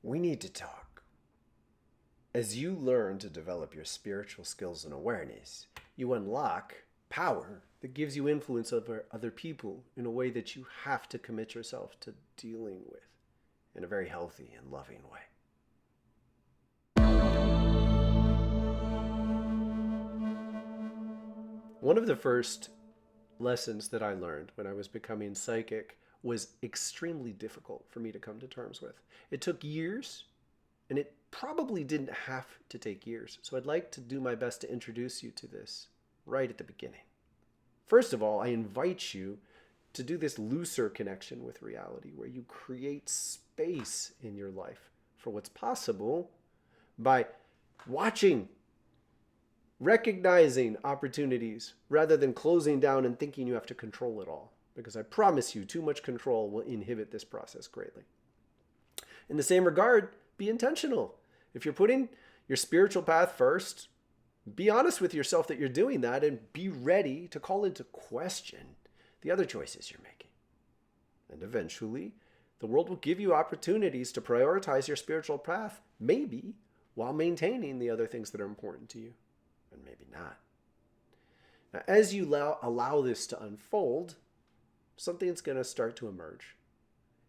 We need to talk. As you learn to develop your spiritual skills and awareness, you unlock power that gives you influence over other people in a way that you have to commit yourself to dealing with in a very healthy and loving way. One of the first lessons that I learned when I was becoming psychic was extremely difficult for me to come to terms with. It took years, and it probably didn't have to take years. So I'd like to do my best to introduce you to this right at the beginning. First of all, I invite you to do this looser connection with reality where you create space in your life for what's possible by watching, recognizing opportunities rather than closing down and thinking you have to control it all. Because I promise you, too much control will inhibit this process greatly. In the same regard, be intentional. If you're putting your spiritual path first, be honest with yourself that you're doing that and be ready to call into question the other choices you're making. And eventually, the world will give you opportunities to prioritize your spiritual path, maybe while maintaining the other things that are important to you, and maybe not. Now, as you allow this to unfold, something's going to start to emerge.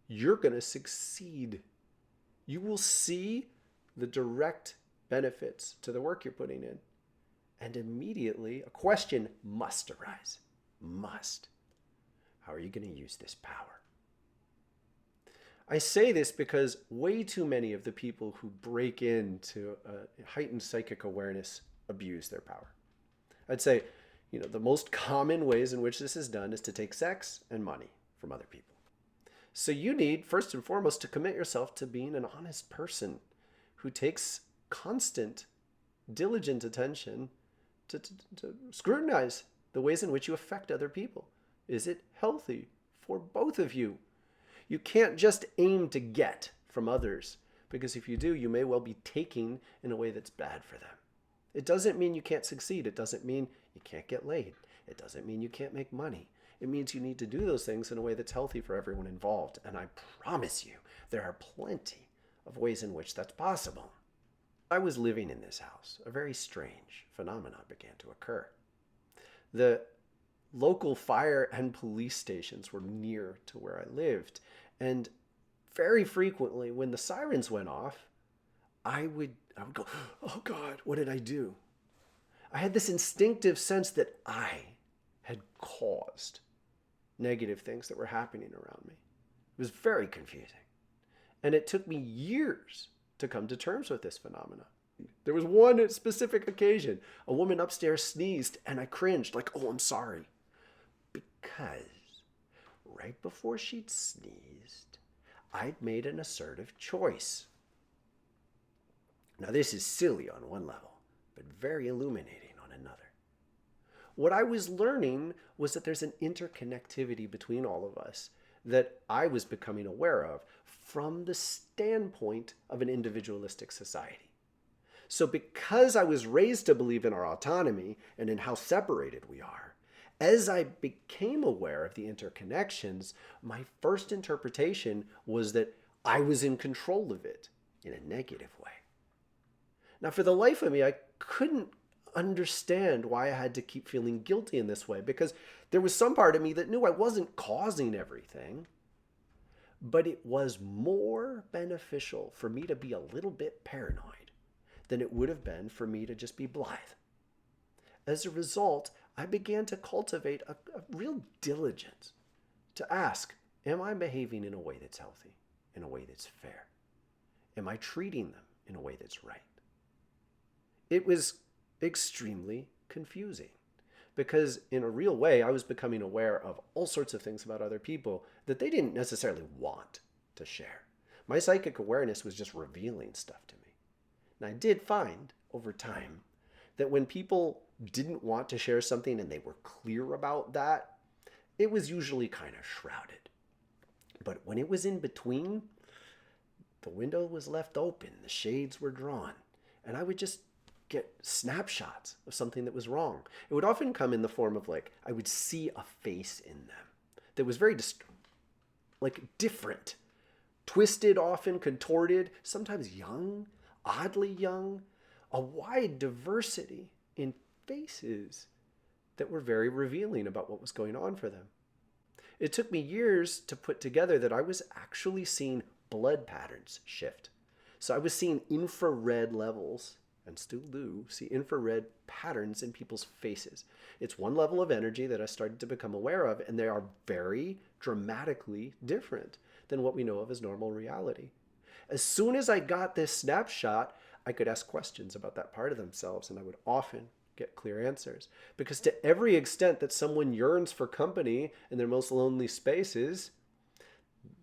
You're going to succeed. You will see the direct benefits to the work you're putting in. And immediately, a question must arise. Must. How are you going to use this power? I say this because way too many of the people who break into a heightened psychic awareness abuse their power. I'd say, the most common ways in which this is done is to take sex and money from other people. So you need, first and foremost, to commit yourself to being an honest person who takes constant, diligent attention to scrutinize the ways in which you affect other people. Is it healthy for both of you? You can't just aim to get from others, because if you do, you may well be taking in a way that's bad for them. It doesn't mean you can't succeed. It doesn't mean you can't get laid. It doesn't mean you can't make money. It means you need to do those things in a way that's healthy for everyone involved. And I promise you, there are plenty of ways in which that's possible. I was living in this house. A very strange phenomenon began to occur. The local fire and police stations were near to where I lived. And very frequently, when the sirens went off, I would go, oh God, what did I do? I had this instinctive sense that I had caused negative things that were happening around me. It was very confusing. And it took me years to come to terms with this phenomena. There was one specific occasion. A woman upstairs sneezed and I cringed like, oh, I'm sorry. Because right before she'd sneezed, I'd made an assertive choice. Now, this is silly on one level, but very illuminating on another. What I was learning was that there's an interconnectivity between all of us that I was becoming aware of from the standpoint of an individualistic society. So because I was raised to believe in our autonomy and in how separated we are, as I became aware of the interconnections, my first interpretation was that I was in control of it in a negative way. Now, for the life of me, I couldn't understand why I had to keep feeling guilty in this way, because there was some part of me that knew I wasn't causing everything, but it was more beneficial for me to be a little bit paranoid than it would have been for me to just be blithe. As a result, I began to cultivate a real diligence to ask, am I behaving in a way that's healthy, in a way that's fair? Am I treating them in a way that's right? It was extremely confusing because in a real way, I was becoming aware of all sorts of things about other people that they didn't necessarily want to share. My psychic awareness was just revealing stuff to me. And I did find over time that when people didn't want to share something and they were clear about that, it was usually kind of shrouded. But when it was in between, the window was left open, the shades were drawn, and I would just get snapshots of something that was wrong. It would often come in the form of I would see a face in them that was very different twisted, often contorted, sometimes young, oddly young, a wide diversity in faces that were very revealing about what was going on for them. It took me years to put together that I was actually seeing blood patterns shift. So I was seeing infrared levels, and still do see infrared patterns in people's faces. It's one level of energy that I started to become aware of, and they are very dramatically different than what we know of as normal reality. As soon as I got this snapshot, I could ask questions about that part of themselves, and I would often get clear answers. Because to every extent that someone yearns for company in their most lonely spaces,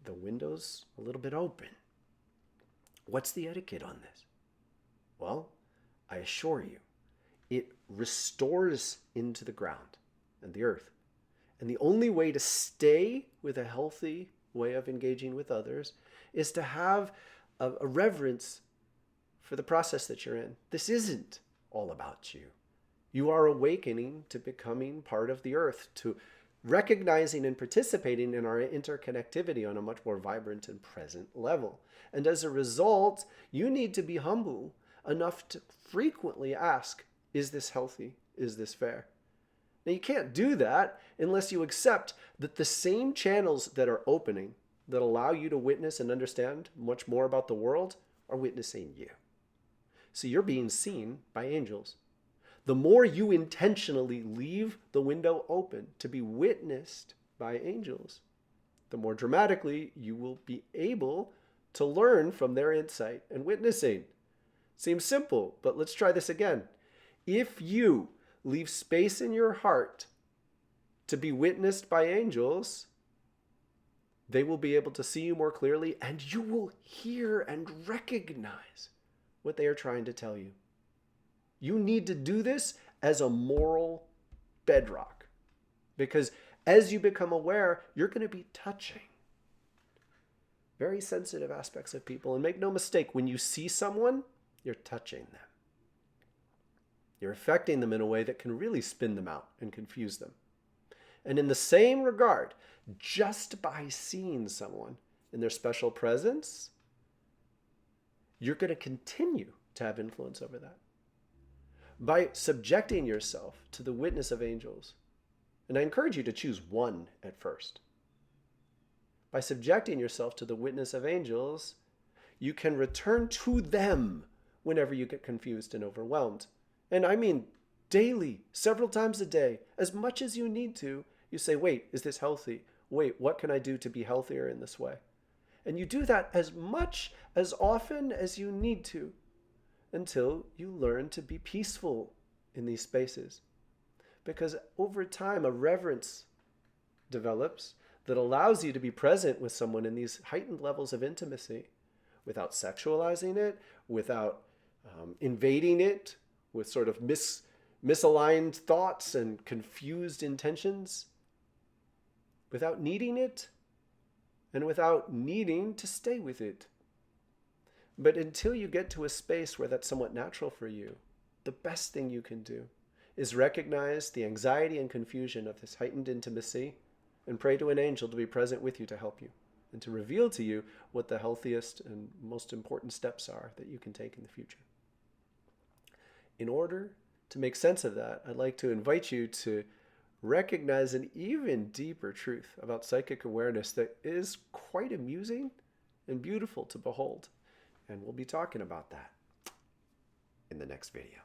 the window's a little bit open. What's the etiquette on this? Well, I assure you, it restores into the ground and the earth. And the only way to stay with a healthy way of engaging with others is to have a reverence for the process that you're in. This isn't all about you. You are awakening to becoming part of the earth, to recognizing and participating in our interconnectivity on a much more vibrant and present level. And as a result, you need to be humble enough to frequently ask, is this healthy? Is this fair? Now, you can't do that unless you accept that the same channels that are opening, that allow you to witness and understand much more about the world, are witnessing you. So you're being seen by angels. The more you intentionally leave the window open to be witnessed by angels, the more dramatically you will be able to learn from their insight and witnessing. Seems simple, but let's try this again. If you leave space in your heart to be witnessed by angels, they will be able to see you more clearly, and you will hear and recognize what they are trying to tell you. You need to do this as a moral bedrock, because as you become aware, you're going to be touching very sensitive aspects of people. And make no mistake, when you see someone, you're touching them. You're affecting them in a way that can really spin them out and confuse them. And in the same regard, just by seeing someone in their special presence, you're going to continue to have influence over that. By subjecting yourself to the witness of angels, and I encourage you to choose one at first. By subjecting yourself to the witness of angels, you can return to them whenever you get confused and overwhelmed. And I mean daily, several times a day, as much as you need to. You say, wait, is this healthy? Wait, what can I do to be healthier in this way? And you do that as much, as often as you need to, until you learn to be peaceful in these spaces. Because over time, a reverence develops that allows you to be present with someone in these heightened levels of intimacy without sexualizing it, without invading it, with sort of misaligned thoughts and confused intentions, without needing it, and without needing to stay with it. But until you get to a space where that's somewhat natural for you, the best thing you can do is recognize the anxiety and confusion of this heightened intimacy and pray to an angel to be present with you to help you and to reveal to you what the healthiest and most important steps are that you can take in the future. In order to make sense of that, I'd like to invite you to recognize an even deeper truth about psychic awareness that is quite amusing and beautiful to behold. And we'll be talking about that in the next video.